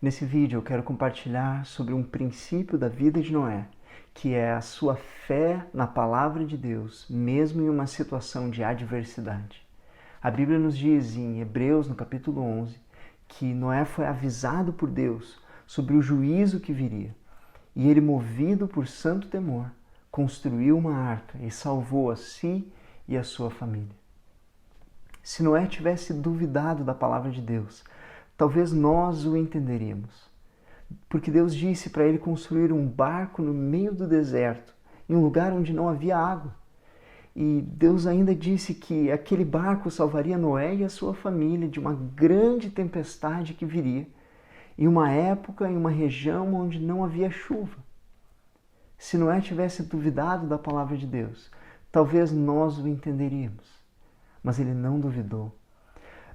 Nesse vídeo eu quero compartilhar sobre um princípio da vida de Noé, que é a sua fé na palavra de Deus, mesmo em uma situação de adversidade. A Bíblia nos diz em Hebreus, no capítulo 11, que Noé foi avisado por Deus sobre o juízo que viria. E ele, movido por santo temor, construiu uma arca e salvou a si e a sua família. Se Noé tivesse duvidado da palavra de Deus, talvez nós o entenderíamos. Porque Deus disse para ele construir um barco no meio do deserto, em um lugar onde não havia água. E Deus ainda disse que aquele barco salvaria Noé e a sua família de uma grande tempestade que viria, em uma época, em uma região onde não havia chuva. Se Noé tivesse duvidado da palavra de Deus, talvez nós o entenderíamos. Mas ele não duvidou.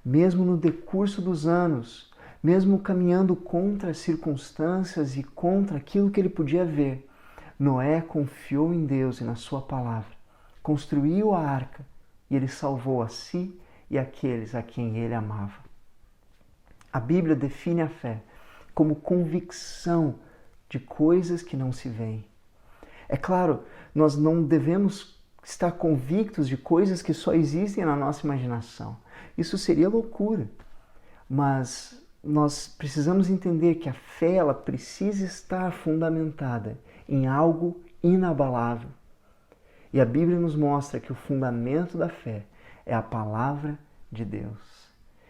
Mesmo no decurso dos anos, mesmo caminhando contra as circunstâncias e contra aquilo que ele podia ver, Noé confiou em Deus e na sua palavra, construiu a arca e ele salvou a si e aqueles a quem ele amava. A Bíblia define a fé como convicção de coisas que não se veem. É claro, nós não devemos estar convictos de coisas que só existem na nossa imaginação. Isso seria loucura. Mas nós precisamos entender que a fé ela precisa estar fundamentada em algo inabalável. E a Bíblia nos mostra que o fundamento da fé é a palavra de Deus.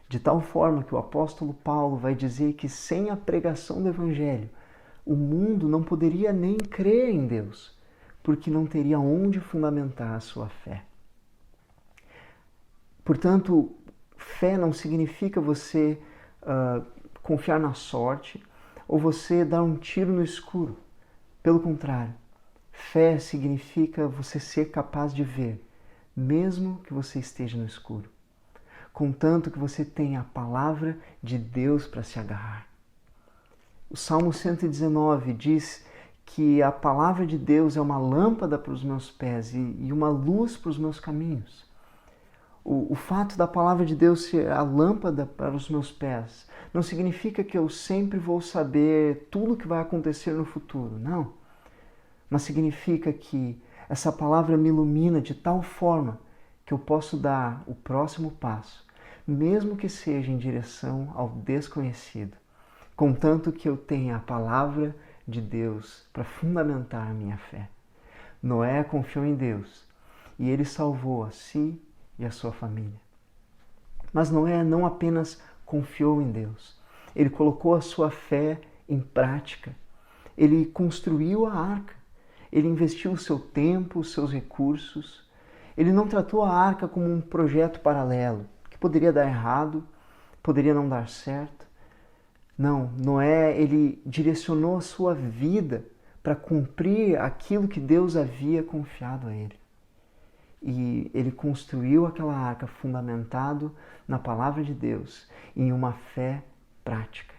De tal forma que o apóstolo Paulo vai dizer que sem a pregação do Evangelho, o mundo não poderia nem crer em Deus, porque não teria onde fundamentar a sua fé. Portanto, fé não significa você confiar na sorte ou você dar um tiro no escuro. Pelo contrário, fé significa você ser capaz de ver, mesmo que você esteja no escuro. Contanto que você tenha a palavra de Deus para se agarrar. O Salmo 119 diz que a palavra de Deus é uma lâmpada para os meus pés e uma luz para os meus caminhos. O fato da palavra de Deus ser a lâmpada para os meus pés não significa que eu sempre vou saber tudo o que vai acontecer no futuro, não. Mas significa que essa palavra me ilumina de tal forma que eu posso dar o próximo passo, mesmo que seja em direção ao desconhecido, contanto que eu tenha a palavra de Deus para fundamentar a minha fé. Noé confiou em Deus e ele salvou a si e a sua família. Mas Noé não apenas confiou em Deus, ele colocou a sua fé em prática. Ele construiu a arca, ele investiu o seu tempo, os seus recursos. Ele não tratou a arca como um projeto paralelo, que poderia dar errado, poderia não dar certo. Não, Noé, ele direcionou a sua vida para cumprir aquilo que Deus havia confiado a ele. E ele construiu aquela arca fundamentado na palavra de Deus, em uma fé prática.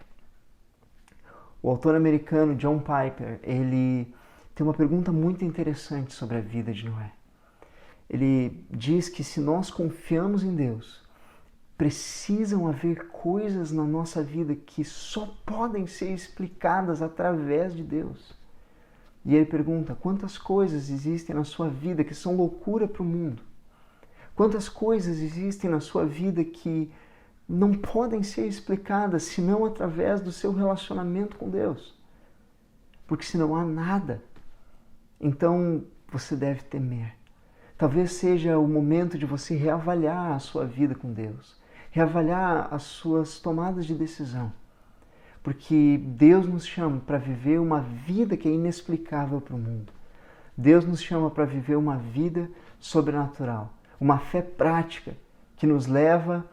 O autor americano John Piper, ele tem uma pergunta muito interessante sobre a vida de Noé. Ele diz que se nós confiamos em Deus, precisam haver coisas na nossa vida que só podem ser explicadas através de Deus. E ele pergunta, quantas coisas existem na sua vida que são loucura para o mundo? Quantas coisas existem na sua vida que não podem ser explicadas senão através do seu relacionamento com Deus? Porque se não há nada, então você deve temer. Talvez seja o momento de você reavaliar a sua vida com Deus, reavaliar as suas tomadas de decisão. Porque Deus nos chama para viver uma vida que é inexplicável para o mundo. Deus nos chama para viver uma vida sobrenatural, uma fé prática que nos leva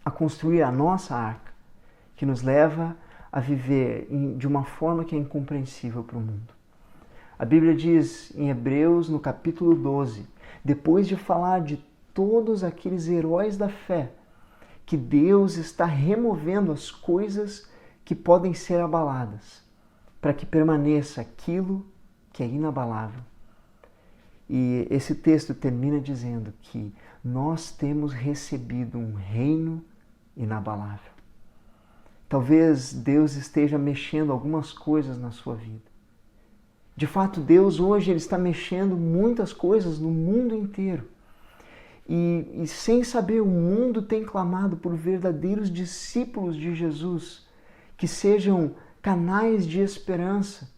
a construir a nossa arca, que nos leva a viver de uma forma que é incompreensível para o mundo. A Bíblia diz em Hebreus, no capítulo 12, depois de falar de todos aqueles heróis da fé, que Deus está removendo as coisas que podem ser abaladas, para que permaneça aquilo que é inabalável. E esse texto termina dizendo que nós temos recebido um reino inabalável. Talvez Deus esteja mexendo algumas coisas na sua vida. De fato, Deus hoje ele está mexendo muitas coisas no mundo inteiro. E sem saber, o mundo tem clamado por verdadeiros discípulos de Jesus, que sejam canais de esperança,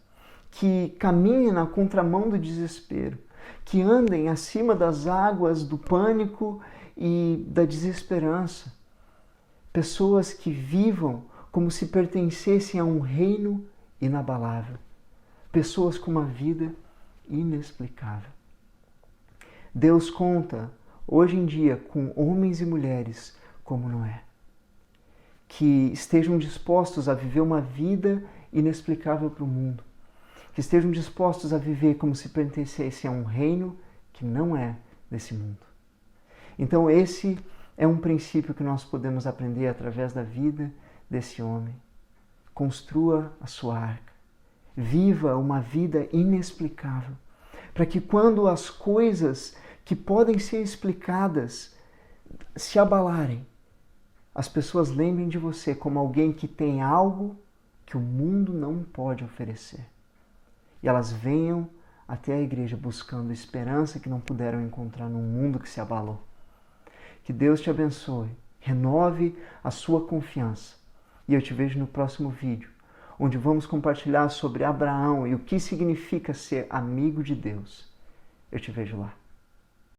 que caminhem na contramão do desespero, que andem acima das águas do pânico e da desesperança. Pessoas que vivam como se pertencessem a um reino inabalável. Pessoas com uma vida inexplicável. Deus conta hoje em dia com homens e mulheres como Noé, que estejam dispostos a viver uma vida inexplicável para o mundo, que estejam dispostos a viver como se pertencessem a um reino que não é desse mundo. Então esse é um princípio que nós podemos aprender através da vida desse homem. Construa a sua arca. Viva uma vida inexplicável, para que quando as coisas que podem ser explicadas se abalarem, as pessoas lembrem de você como alguém que tem algo que o mundo não pode oferecer. E elas venham até a igreja buscando esperança que não puderam encontrar num mundo que se abalou. Que Deus te abençoe, renove a sua confiança. E eu te vejo no próximo vídeo, onde vamos compartilhar sobre Abraão e o que significa ser amigo de Deus. Eu te vejo lá.